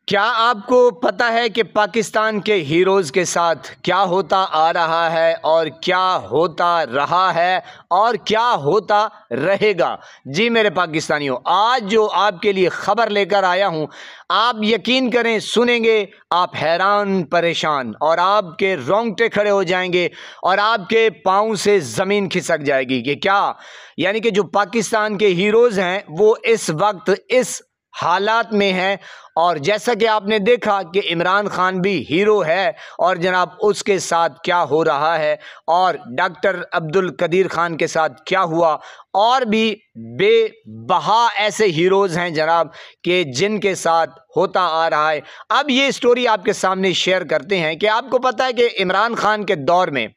क्या आपको पता है कि पाकिस्तान के हीरोज़ के साथ क्या होता आ रहा है और क्या होता रहा है और क्या होता रहेगा? जी मेरे पाकिस्तानियों, आज जो आपके लिए ख़बर लेकर आया हूँ, आप यकीन करें, सुनेंगे आप हैरान परेशान और आपके रोंगटे खड़े हो जाएंगे और आपके पाँव से ज़मीन खिसक जाएगी कि क्या, यानी कि जो पाकिस्तान के हीरोज़ हैं वो इस वक्त इस हालात में हैं। और जैसा कि आपने देखा कि इमरान खान भी हीरो है और जनाब उसके साथ क्या हो रहा है और डॉक्टर अब्दुल कदीर खान के साथ क्या हुआ और भी बेबहा ऐसे हीरोज़ हैं जनाब कि जिनके साथ होता आ रहा है। अब ये स्टोरी आपके सामने शेयर करते हैं कि आपको पता है कि इमरान खान के दौर में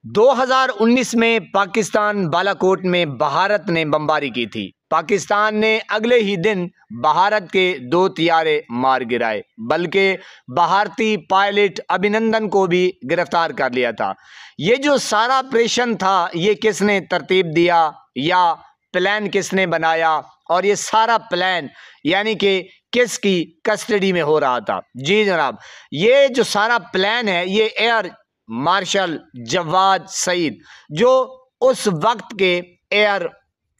2019 में पाकिस्तान बालाकोट में भारत ने बमबारी की थी। पाकिस्तान ने अगले ही दिन भारत के 2 तियारे मार गिराए, बल्कि भारतीय पायलट अभिनंदन को भी गिरफ्तार कर लिया था। ये जो सारा ऑपरेशन था, ये किसने तरतीब दिया या प्लान किसने बनाया और ये सारा प्लान यानी कि किसकी कस्टडी में हो रहा था? जी जनाब, ये जो सारा प्लान है ये एयर मार्शल जवाद सईद, जो उस वक्त के एयर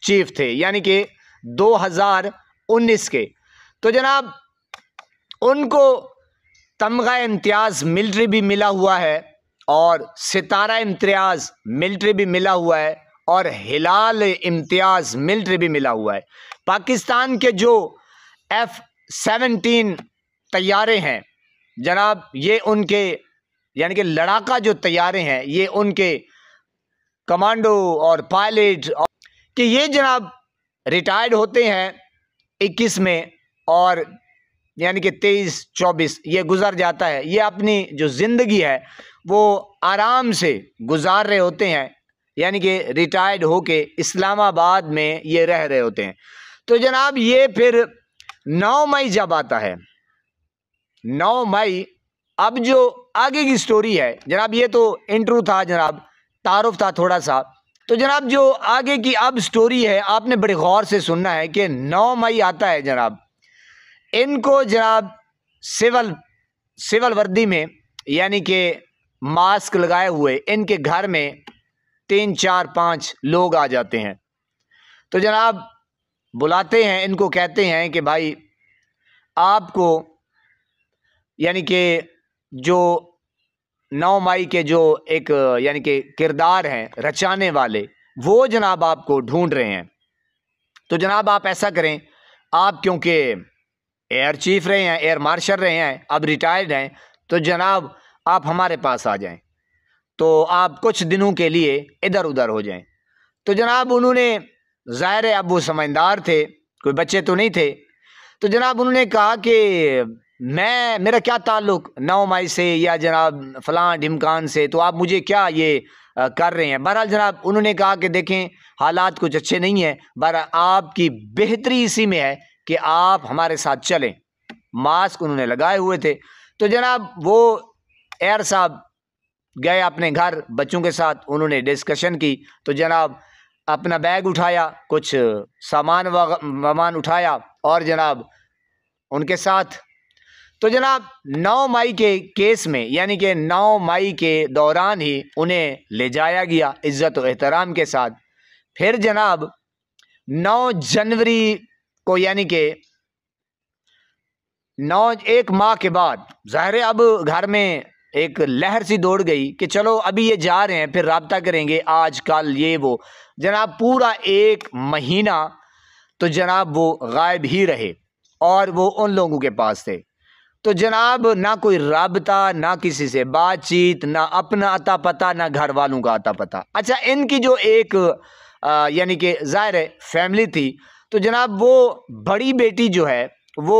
चीफ थे, यानी कि 2019 के, तो जनाब उनको तमगा इम्तियाज़ मिलिट्री भी मिला हुआ है और सितारा इम्तियाज़ मिलिट्री भी मिला हुआ है और हिलाल इम्तियाज़ मिलिट्री भी मिला हुआ है। पाकिस्तान के जो F-17 तैयारे हैं जनाब, ये उनके यानी कि लड़ाका जो तैयारे हैं ये उनके कमांडो और पायलट कि ये जनाब रिटायर्ड होते हैं 21 में और यानी कि 23-24 ये गुजर जाता है। ये अपनी जो ज़िंदगी है वो आराम से गुजार रहे होते हैं, यानी कि रिटायर्ड होके इस्लामाबाद में ये रह रहे होते हैं। तो जनाब ये फिर 9 मई जब आता है, 9 मई, अब जो आगे की स्टोरी है जनाब, ये तो इंट्रो था जनाब, तारुफ था थोड़ा सा, तो जनाब जो आगे की अब स्टोरी है आपने बड़े गौर से सुनना है कि 9 मई आता है जनाब, इनको जनाब सिविल वर्दी में यानी कि मास्क लगाए हुए इनके घर में 3, 4, 5 लोग आ जाते हैं। तो जनाब बुलाते हैं इनको, कहते हैं कि भाई आपको यानी कि जो 9 मई के जो एक यानी कि किरदार हैं रचाने वाले, वो जनाब आपको ढूंढ रहे हैं। तो जनाब आप ऐसा करें, आप क्योंकि एयर चीफ रहे हैं, एयर मार्शल रहे हैं, अब रिटायर्ड हैं, तो जनाब आप हमारे पास आ जाएं, तो आप कुछ दिनों के लिए इधर उधर हो जाएं। तो जनाब उन्होंने, ज़ाहिर है अब वो समझदार थे, कोई बच्चे तो नहीं थे, तो जनाब उन्होंने कहा कि मेरा क्या ताल्लुक़ 9 मई से या जनाब फ़लाँ ढिमकान से, तो आप मुझे क्या ये कर रहे हैं। बहरहाल जनाब उन्होंने कहा कि देखें हालात कुछ अच्छे नहीं हैं, बहरहाल आपकी बेहतरी इसी में है कि आप हमारे साथ चलें। मास्क उन्होंने लगाए हुए थे। तो जनाब वो एयर साहब गए अपने घर बच्चों के साथ, उन्होंने डिस्कशन की। तो जनाब अपना बैग उठाया, कुछ सामान उठाया और जनाब उनके साथ, तो जनाब 9 मई के केस में यानी कि 9 मई के दौरान ही उन्हें ले जाया गया इज़्ज़त और एहतराम के साथ। फिर जनाब 9 जनवरी को यानी कि 1 माह के बाद, ज़ाहिर है अब घर में एक लहर सी दौड़ गई कि चलो अभी ये जा रहे हैं, फिर राब्ता करेंगे आज कल ये वो। जनाब पूरा 1 महीना तो जनाब वो गायब ही रहे और वो उन लोगों के पास थे। तो जनाब ना कोई राब्ता, ना किसी से बातचीत, ना अपना अता पता, ना घर वालों का अता पता। अच्छा, इनकी जो एक यानी कि ज़ाहिर है फैमिली थी, तो जनाब वो बड़ी बेटी जो है वो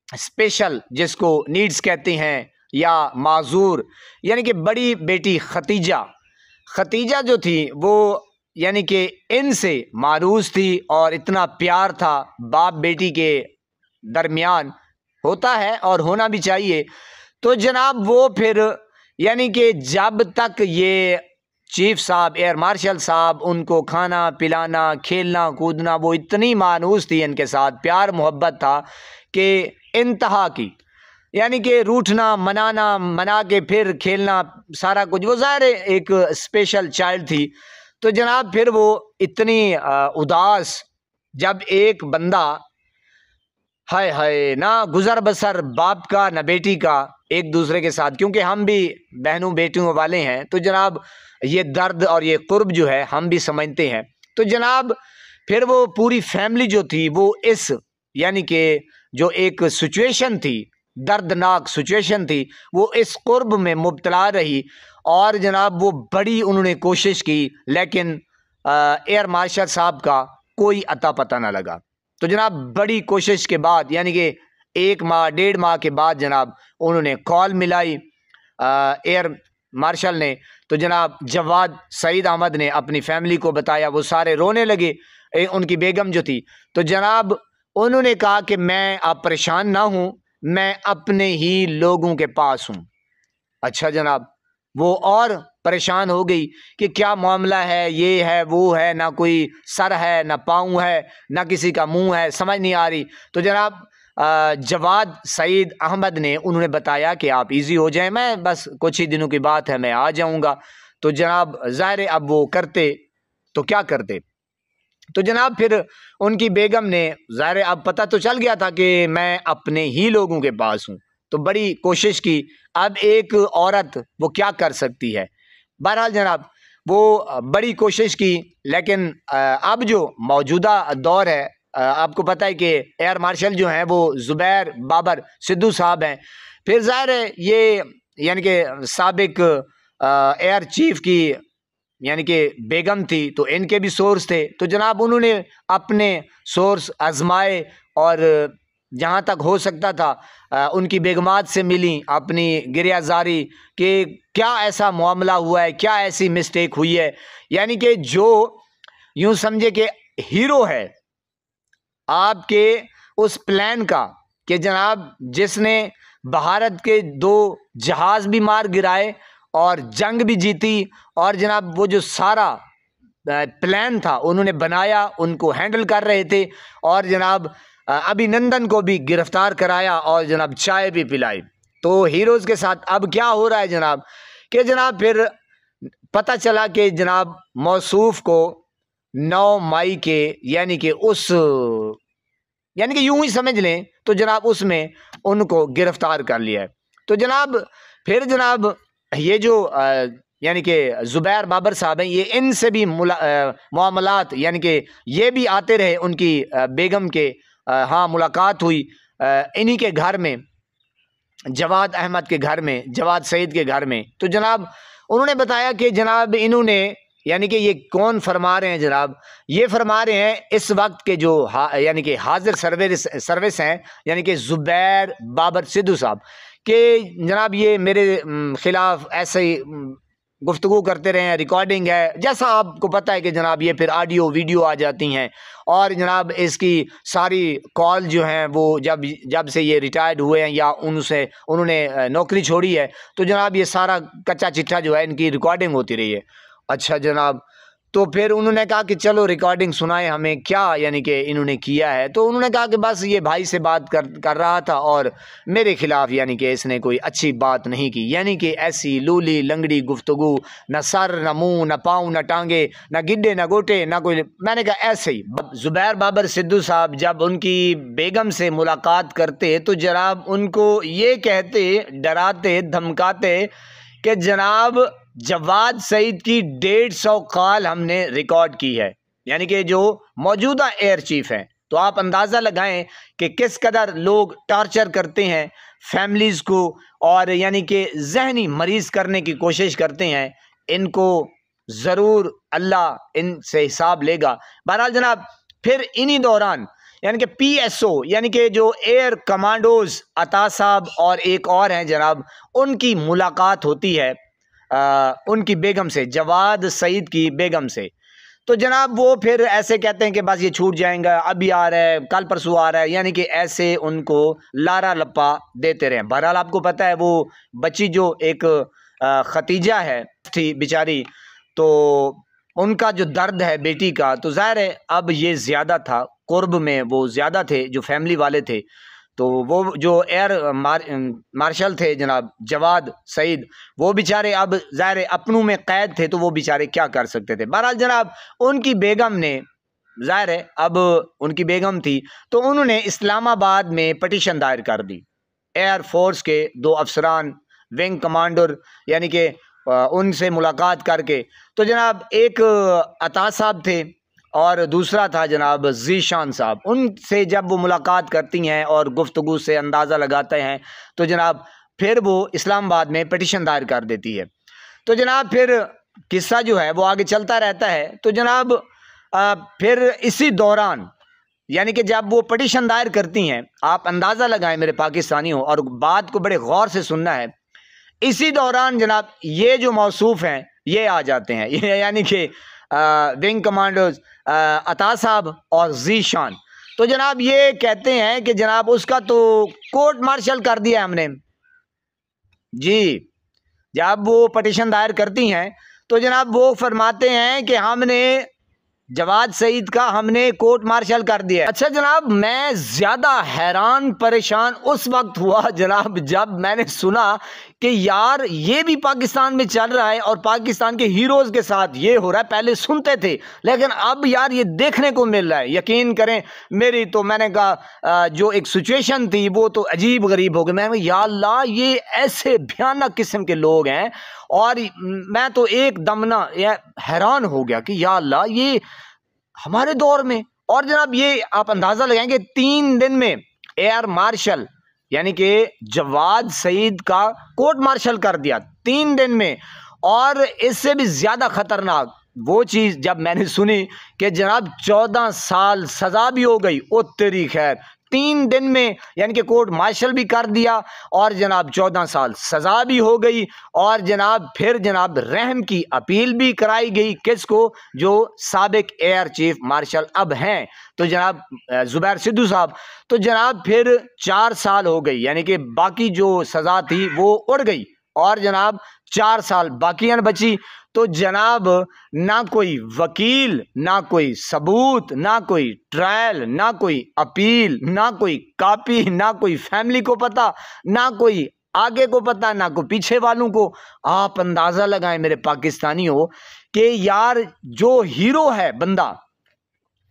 स्पेशल, जिसको नीड्स कहते हैं या माजूर, यानी कि बड़ी बेटी खतीजा जो थी वो यानी कि इनसे मारूस थी और इतना प्यार था बाप बेटी के दरमियान, होता है और होना भी चाहिए। तो जनाब वो फिर यानी कि जब तक ये चीफ साहब, एयर मार्शल साहब, उनको खाना पिलाना, खेलना कूदना, वो इतनी मानूस थी इनके साथ, प्यार मोहब्बत था कि इंतहा की, यानी कि रूठना मनाना, मना के फिर खेलना, सारा कुछ। वो ज़ाहिर एक स्पेशल चाइल्ड थी। तो जनाब फिर वो इतनी उदास, जब एक बंदा, हाय हाय, ना गुजर बसर बाप का ना बेटी का एक दूसरे के साथ, क्योंकि हम भी बहनों बेटियों वाले हैं, तो जनाब ये दर्द और ये कुर्ब जो है हम भी समझते हैं। तो जनाब फिर वो पूरी फैमिली जो थी वो इस, यानी कि जो एक सिचुएशन थी, दर्दनाक सिचुएशन थी, वो इस कुर्ब में मुब्तला रही। और जनाब वो बड़ी उन्होंने कोशिश की, लेकिन एयर मार्शल साहब का कोई अता पता ना लगा। तो जनाब बड़ी कोशिश के बाद, यानी कि 1 माह 1.5 माह के बाद जनाब उन्होंने कॉल मिलाई एयर मार्शल ने। तो जनाब जवाद सईद अहमद ने अपनी फैमिली को बताया, वो सारे रोने लगे, उनकी बेगम जो थी। तो जनाब उन्होंने कहा कि मैं आप परेशान ना हूँ, मैं अपने ही लोगों के पास हूँ। अच्छा जनाब, वो और परेशान हो गई कि क्या मामला है, ये है वो है, ना कोई सर है ना पाँव है ना किसी का मुंह है, समझ नहीं आ रही। तो जनाब जवाद सईद अहमद ने उन्होंने बताया कि आप इजी हो जाएं, मैं बस कुछ ही दिनों की बात है, मैं आ जाऊंगा। तो जनाब ज़ाहिर अब वो करते तो क्या करते। तो जनाब फिर उनकी बेगम ने, ज़ाहिर अब पता तो चल गया था कि मैं अपने ही लोगों के पास हूँ, तो बड़ी कोशिश की। अब एक औरत वो क्या कर सकती है। बहरहाल जनाब वो बड़ी कोशिश की, लेकिन अब जो मौजूदा दौर है, आपको पता है कि एयर मार्शल जो हैं वो ज़ुबैर बाबर सिद्धू साहब हैं। फिर ज़ाहिर है ये, यानी कि साबिक एयर चीफ की, यानी कि बेगम थी, तो इनके भी सोर्स थे। तो जनाब उन्होंने अपने सोर्स आजमाए, और जहाँ तक हो सकता था उनकी बेगमात से मिली, अपनी गिरियाजारी कि क्या ऐसा मामला हुआ है, क्या ऐसी मिस्टेक हुई है। यानी कि जो यूँ समझे कि हीरो है आपके उस प्लान का, कि जनाब जिसने भारत के 2 जहाज़ भी मार गिराए और जंग भी जीती, और जनाब वो जो सारा प्लान था उन्होंने बनाया, उनको हैंडल कर रहे थे, और जनाब अभिनंदन को भी गिरफ्तार कराया और जनाब चाय भी पिलाई। तो हीरोज़ के साथ अब क्या हो रहा है जनाब, कि जनाब फिर पता चला कि जनाब मौसूफ को 9 मई के, यानी कि उस, यानी कि यूं ही समझ लें, तो जनाब उसमें उनको गिरफ्तार कर लिया है। तो जनाब फिर जनाब ये जो यानी कि ज़ुबैर बाबर साहब हैं, ये इनसे भी मामलात, यानी कि ये भी आते रहे उनकी बेगम के, हाँ मुलाकात हुई इन्हीं के घर में, जवाद अहमद के घर में, जवाद सईद के घर में। तो जनाब उन्होंने बताया कि जनाब इन्होंने, यानी कि ये कौन फरमा रहे हैं जनाब, ये फरमा रहे हैं इस वक्त के जो यानी कि हाजिर सर्विस हैं, यानी कि ज़ुबैर बाबर सिद्धू साहब के, जनाब ये मेरे ख़िलाफ़ ऐसे ही गुफ्तगू करते रहे हैं, रिकॉर्डिंग है, जैसा आपको पता है कि जनाब ये फिर ऑडियो वीडियो आ जाती हैं। और जनाब इसकी सारी कॉल जो हैं वो जब से ये रिटायर्ड हुए हैं या उन्होंने नौकरी छोड़ी है, तो जनाब ये सारा कच्चा चिट्ठा जो है इनकी रिकॉर्डिंग होती रही है। अच्छा जनाब, तो फिर उन्होंने कहा कि चलो रिकॉर्डिंग सुनाए हमें, क्या यानी कि इन्होंने किया है। तो उन्होंने कहा कि बस ये भाई से बात कर रहा था और मेरे ख़िलाफ़, यानी कि इसने कोई अच्छी बात नहीं की, यानी कि ऐसी लूली लंगड़ी गुफ्तगू, न सर न मुंह न पाँव न टांगे न गिड्डे न गोटे न कोई। मैंने कहा ऐसे ही। ज़ुबैर बाबर सिद्धू साहब जब उनकी बेगम से मुलाकात करते तो जनाब उनको ये कहते, डराते धमकाते कि जनाब जवाद सईद की 150 कॉल हमने रिकॉर्ड की है, यानी कि जो मौजूदा एयर चीफ हैं। तो आप अंदाज़ा लगाएं कि किस कदर लोग टॉर्चर करते हैं फैमिलीज़ को, और यानी कि जहनी मरीज़ करने की कोशिश करते हैं। इनको ज़रूर अल्लाह इनसे हिसाब लेगा। बहरहाल जनाब फिर इन्हीं दौरान, यानी कि PSO, यानी कि जो एयर कमांडोज़ अता साहब और एक और हैं जनाब, उनकी मुलाकात होती है उनकी बेगम से, जवाद सईद की बेगम से। तो जनाब वो फिर ऐसे कहते हैं कि बस ये छूट जाएगा, अभी आ रहा है, कल परसों आ रहा है, यानी कि ऐसे उनको लारा लप्पा देते रहे। बहरहाल आपको पता है वो बच्ची जो एक खतीजा है थी बेचारी, तो उनका जो दर्द है बेटी का, तो ज़ाहिर है अब ये ज़्यादा था, कुर्ब में वो ज़्यादा थे जो फैमिली वाले थे। तो वो जो एयर मार्शल थे जनाब जवाद सईद, वो बेचारे अब ज़ाहिर है अपनों में कैद थे, तो वो बेचारे क्या कर सकते थे। बहरहाल जनाब उनकी बेगम ने, ज़ाहिर है अब उनकी बेगम थी, तो उन्होंने इस्लामाबाद में पटिशन दायर कर दी। एयर फोर्स के 2 अफसरान, विंग कमांडर, यानी कि उनसे मुलाकात करके, तो जनाब एक अता साहब थे और दूसरा था जनाब ज़ीशान साहब। उनसे जब वो मुलाकात करती हैं और गुफ्तगू से अंदाज़ा लगाते हैं, तो जनाब फिर वो इस्लामाबाद में पटिशन दायर कर देती है। तो जनाब फिर किस्सा जो है वो आगे चलता रहता है। तो जनाब फिर इसी दौरान, यानी कि जब वो पटिशन दायर करती हैं, आप अंदाज़ा लगाएं मेरे पाकिस्तानी हो, और बात को बड़े गौर से सुनना है, इसी दौरान जनाब ये जो मौसूफ हैं ये आ जाते हैं, यानी कि विंग कमांडर्स अता साहब और ज़ीशान। तो जनाब ये कहते हैं कि जनाब उसका तो कोर्ट मार्शल कर दिया हमने जी। जब वो पटिशन दायर करती हैं, तो जनाब वो फरमाते हैं कि हमने जवाद सईद का हमने कोर्ट मार्शल कर दिया। अच्छा जनाब, मैं ज़्यादा हैरान परेशान उस वक्त हुआ जनाब जब मैंने सुना कि यार ये भी पाकिस्तान में चल रहा है और पाकिस्तान के हीरोज़ के साथ ये हो रहा है। पहले सुनते थे, लेकिन अब यार ये देखने को मिल रहा है। यकीन करें मेरी, तो मैंने कहा जो एक सिचुएशन थी वो तो अजीब गरीब हो गई। मैंने कहा या अल्लाह, ये ऐसे भयानक किस्म के लोग हैं, और मैं तो एकदम ना हैरान हो गया कि या अल्लाह ये हमारे दौर में। और जनाब ये आप अंदाज़ा लगाएंगे 3 दिन में एयर मार्शल यानी कि जवाद सईद का कोर्ट मार्शल कर दिया 3 दिन में। और इससे भी ज़्यादा ख़तरनाक वो चीज़ जब मैंने सुनी कि जनाब 14 साल सज़ा भी हो गई। ओ तेरी खैर, 3 दिन में यानी कि कोर्ट मार्शल भी कर दिया और जनाब 14 साल सज़ा भी हो गई। और जनाब फिर जनाब रहम की अपील भी कराई गई, किसको? जो साबिक एयर चीफ मार्शल अब हैं, तो जनाब ज़ुबैर सिद्धू साहब। तो जनाब फिर 4 साल हो गई, यानी कि बाकी जो सज़ा थी वो उड़ गई और जनाब 4 साल बाकियां बची। तो जनाब ना कोई वकील, ना कोई सबूत, ना कोई ट्रायल, ना कोई अपील, ना कोई कॉपी, ना कोई फैमिली को पता, ना कोई आगे को पता, ना कोई पीछे वालों को। आप अंदाज़ा लगाएं मेरे पाकिस्तानियों कि यार जो हीरो है बंदा,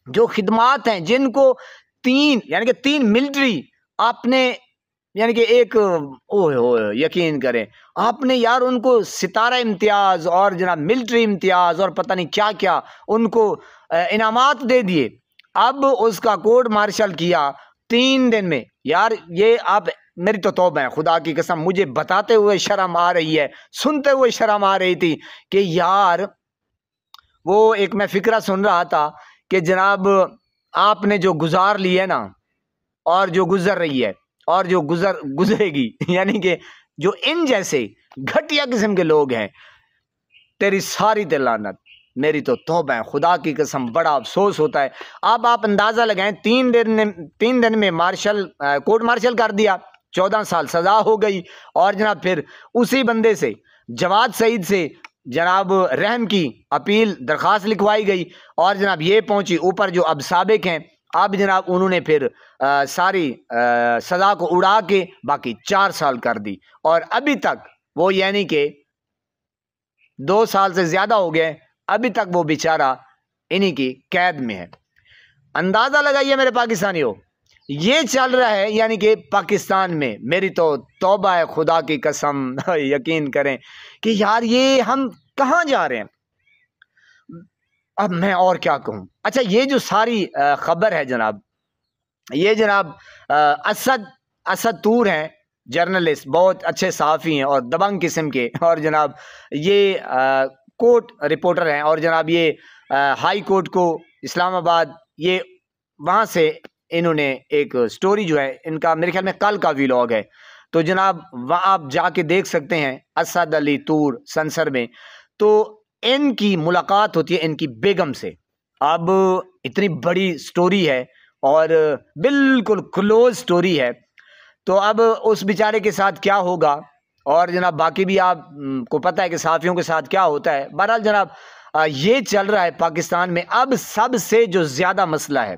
जो खिदमात हैं, जिनको 3 यानी कि 3 मिलिट्री आपने, यानी कि एक यकीन करें आपने यार उनको सितारा इम्तियाज़ और जनाब मिलिट्री इम्तियाज़ और पता नहीं क्या क्या उनको इनामात दे दिए। अब उसका कोर्ट मार्शल किया 3 दिन में। यार ये आप, मेरी तो तौबा है, खुदा की कसम मुझे बताते हुए शर्म आ रही है, सुनते हुए शर्म आ रही थी कि यार वो एक मैं फिक्रा सुन रहा था कि जनाब आपने जो गुजार ली है ना, और जो गुजर रही है और जो गुजरेगी, यानी कि जो इन जैसे घटिया किस्म के लोग हैं, तेरी सारी लानत। मेरी तो तौबा है, खुदा की कसम बड़ा अफसोस होता है। अब आप अंदाज़ा लगाएं 3 दिन में मार्शल कोर्ट मार्शल कर दिया, 14 साल सज़ा हो गई। और जनाब फिर उसी बंदे से, जवाद सईद से जनाब रहम की अपील दरख्वास्त लिखवाई गई और जनाब ये पहुंची ऊपर जो अब साबिक हैं। अब जनाब उन्होंने फिर सारी सज़ा को उड़ा के बाकी 4 साल कर दी और अभी तक वो, यानी कि 2 साल से ज़्यादा हो गए, अभी तक वो बेचारा इन्हीं की कैद में है। अंदाज़ा लगाइए मेरे पाकिस्तानियों, ये चल रहा है यानी कि पाकिस्तान में। मेरी तो तौबा है, खुदा की कसम यकीन करें कि यार ये हम कहाँ जा रहे हैं। अब मैं और क्या कहूँ। अच्छा, ये जो सारी खबर है जनाब, ये जनाब असद तूर हैं, जर्नलिस्ट, बहुत अच्छे सहाफ़ी हैं और दबंग किस्म के, और जनाब ये कोर्ट रिपोर्टर हैं, और जनाब ये हाई कोर्ट को इस्लामाबाद, ये वहाँ से इन्होंने एक स्टोरी जो है इनका, मेरे ख्याल में कल का व्लॉग है, तो जनाब वहाँ आप जाके देख सकते हैं। असद अली तूर संसर में, तो इनकी मुलाकात होती है इनकी बेगम से। अब इतनी बड़ी स्टोरी है और बिल्कुल क्लोज स्टोरी है, तो अब उस बेचारे के साथ क्या होगा और जनाब बाकी भी आप को पता है कि सहाफ़ियों के साथ क्या होता है। बहरहाल जनाब ये चल रहा है पाकिस्तान में। अब सबसे जो ज़्यादा मसला है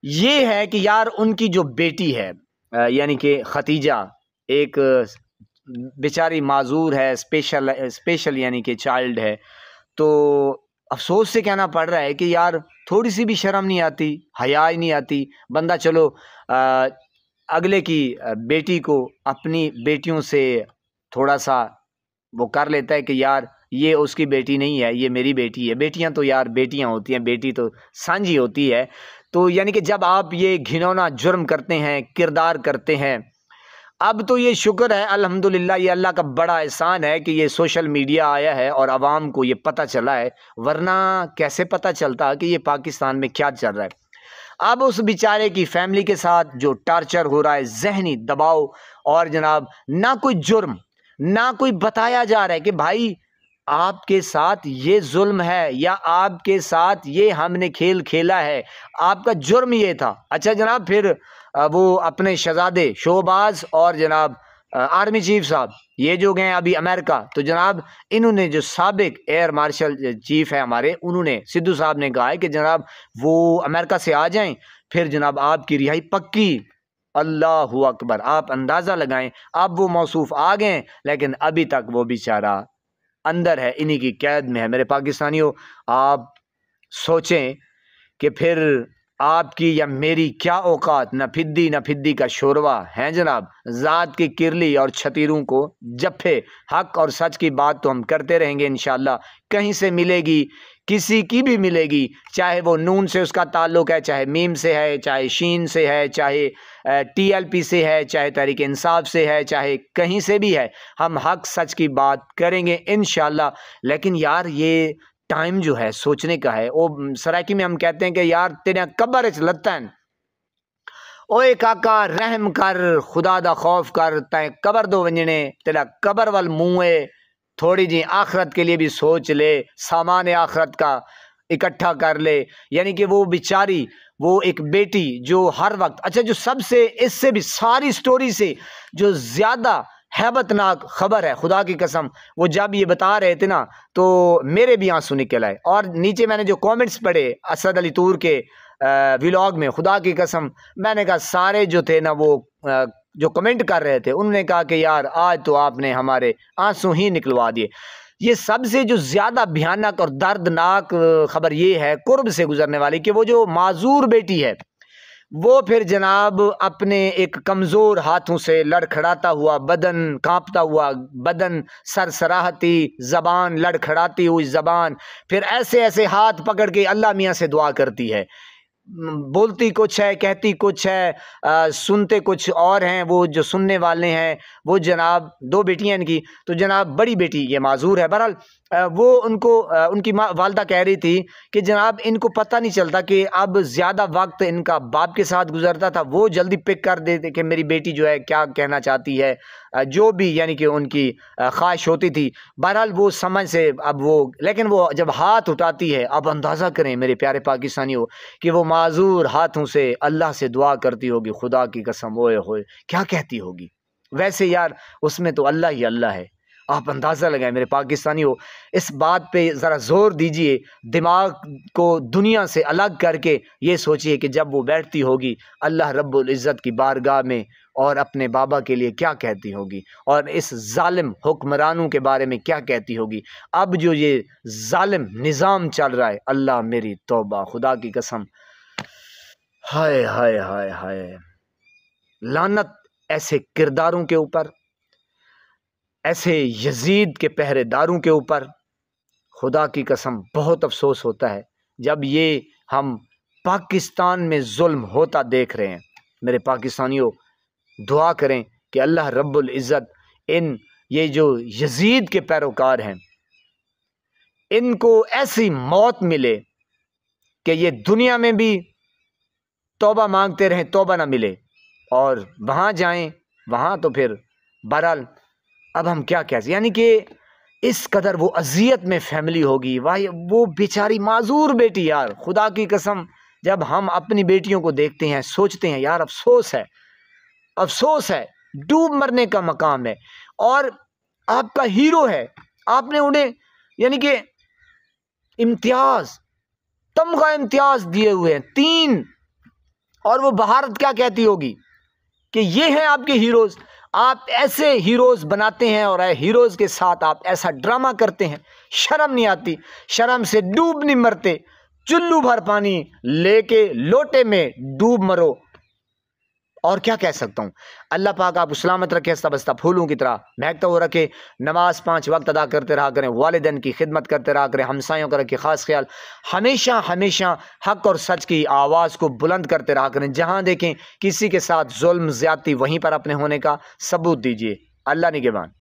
ये है कि यार उनकी जो बेटी है यानी कि खतीजा, एक बेचारी माजूर है, स्पेशल यानी कि चाइल्ड है। तो अफसोस से कहना पड़ रहा है कि यार थोड़ी सी भी शर्म नहीं आती, हया ही नहीं आती। बंदा चलो अगले की बेटी को अपनी बेटियों से थोड़ा सा वो कर लेता है कि यार ये उसकी बेटी नहीं है, ये मेरी बेटी है। बेटियां तो यार बेटियां होती हैं, बेटी तो सांझी होती है। तो यानी कि जब आप ये घिनौना जुर्म करते हैं, किरदार करते हैं, अब तो ये शुक्र है अल्हम्दुलिल्लाह, ये अल्लाह का बड़ा एहसान है कि ये सोशल मीडिया आया है और आवाम को ये पता चला है, वरना कैसे पता चलता कि ये पाकिस्तान में क्या चल रहा है। अब उस बेचारे की फैमिली के साथ जो टार्चर हो रहा है, जहनी दबाव, और जनाब ना कोई जुर्म, ना कोई बताया जा रहा है कि भाई आपके साथ ये जुल्म है या आपके साथ ये हमने खेल खेला है, आपका जुर्म ये था। अच्छा जनाब, फिर वो अपने शहजादे शोबाज और जनाब आर्मी चीफ साहब ये जो गए अभी अमेरिका, तो जनाब इन्होंने जो साबिक एयर मार्शल चीफ है हमारे, उन्होंने सिद्धू साहब ने कहा है कि जनाब वो अमेरिका से आ जाएं, फिर जनाब आपकी रिहाई पक्की। अल्लाहु अकबर, आप अंदाज़ा लगाएं। अब वो मौसूफ आ गए, लेकिन अभी तक वो बेचारा अंदर है, इन्हीं की कैद में है। मेरे पाकिस्तानियों, आप सोचें कि फिर आपकी या मेरी क्या औकात, न फिद्दी का शोरवा है जनाब। ज़ात की किरली और छतीरों को जफ्फे, हक और सच की बात तो हम करते रहेंगे इंशाअल्लाह। कहीं से मिलेगी, किसी की भी मिलेगी, चाहे वो नून से उसका ताल्लुक़ है, चाहे मीम से है, चाहे शीन से है, चाहे TLP से है, चाहे तहरीक इंसाफ से है, चाहे कहीं से भी है, हम हक सच की बात करेंगे इंशाअल्लाह। लेकिन यार ये टाइम जो है सोचने का है। वो सराइकी में हम कहते हैं कि यार तेरे कब्र च लत्तन, ओए काका रहम कर, खुदा दा खौफ कर, तय कबर दो वंजने, तेरा कबर वाल मुँह है, थोड़ी जी आखरत के लिए भी सोच ले, सामान आखरत का इकट्ठा कर ले। यानी कि वो बेचारी, वो एक बेटी जो हर वक्त, अच्छा जो सबसे इससे भी सारी स्टोरी से जो ज़्यादा हैबतनाक खबर है, खुदा की कसम, वो जब ये बता रहे थे ना तो मेरे भी आंसू निकल आए। और नीचे मैंने जो कमेंट्स पढ़े असद अली तूर के व्लॉग में, खुदा की कसम मैंने कहा सारे जो थे ना वो जो कमेंट कर रहे थे, उन्होंने कहा कि यार आज तो आपने हमारे आंसू ही निकलवा दिए। ये सबसे जो ज़्यादा भयानक और दर्दनाक खबर ये है कुर्ब से गुजरने वाली, कि वो जो माजूर बेटी है वो फिर जनाब अपने एक कमज़ोर हाथों से लड़खड़ाता हुआ बदन, कांपता हुआ बदन, सरसराहती ज़बान, लड़खड़ाती हुई ज़बान, फिर ऐसे ऐसे हाथ पकड़ के अल्लाह मियाँ से दुआ करती है। बोलती कुछ है, कहती कुछ है, सुनते कुछ और हैं। वो जो सुनने वाले हैं वो जनाब दो बेटियां इनकी, तो जनाब बड़ी बेटी ये माजूर है। बहरहाल वो उनको उनकी माँ वालदा कह रही थी कि जनाब इनको पता नहीं चलता कि अब ज़्यादा वक्त इनका बाप के साथ गुजरता था, वो जल्दी पिक कर देते कि मेरी बेटी जो है क्या कहना चाहती है, जो भी यानी कि उनकी ख्वाहिश होती थी। बहरहाल वो समझ से अब वो, लेकिन वो जब हाथ उठाती है, अब अंदाज़ा करें मेरे प्यारे पाकिस्तानियों कि वो माजूर हाथों से अल्लाह से दुआ करती होगी। खुदा की कसम, ओए होए क्या कहती होगी। वैसे यार उसमें तो अल्लाह ही अल्लाह है। आप अंदाज़ा लगाएं मेरे पाकिस्तानियों, इस बात पे ज़रा ज़ोर दीजिए, दिमाग को दुनिया से अलग करके ये सोचिए कि जब वो बैठती होगी अल्लाह रब्बुल इज़्ज़त की बारगाह में और अपने बाबा के लिए क्या कहती होगी, और इस जालिम हुक्मरानों के बारे में क्या कहती होगी। अब जो ये जालिम निज़ाम चल रहा है, अल्लाह मेरी तौबा, खुदा की कसम, हाय हाय हाय हाय, लानत ऐसे किरदारों के ऊपर, ऐसे यजीद के पहरेदारों के ऊपर। खुदा की कसम बहुत अफसोस होता है जब ये हम पाकिस्तान में जुल्म होता देख रहे हैं। मेरे पाकिस्तानियों, दुआ करें कि अल्लाह रब्बुल इज़्ज़त इन ये जो यजीद के पैरोकार हैं इनको ऐसी मौत मिले कि ये दुनिया में भी तौबा मांगते रहें, तौबा ना मिले, और वहाँ जाएं, वहाँ तो फिर बहरहाल अब हम क्या कहते, यानी कि इस कदर वो अजियत में फैमिली होगी। वाह, वो बेचारी माजूर बेटी, यार खुदा की कसम जब हम अपनी बेटियों को देखते हैं सोचते हैं यार अफसोस है, अफसोस है डूब मरने का मकाम है, और आपका हीरो है, आपने उन्हें यानी कि इम्तियाज, तमगा इम्तियाज दिए हुए हैं 3, और वो भारत क्या कहती होगी कि ये हैं आपके हीरोज। आप ऐसे हीरोज बनाते हैं और हीरोज के साथ आप ऐसा ड्रामा करते हैं, शर्म नहीं आती? शर्म से डूब नहीं मरते? चुल्लू भर पानी लेके लोटे में डूब मरो। और क्या कह सकता हूँ? अल्लाह पाक आपको सलामत रखे, हंसता बसता फूलों की तरह महकता हुआ रखे। नमाज 5 वक्त अदा करते रहा करें, वालिदैन की खिदमत करते रहा करें, हमसायों का रखे खास ख्याल। हमेशा हमेशा हक और सच की आवाज़ को बुलंद करते रहा करें। जहाँ देखें किसी के साथ जुल्म ज़्यादती, वहीं पर अपने होने का सबूत दीजिए। अल्लाह निगहबान।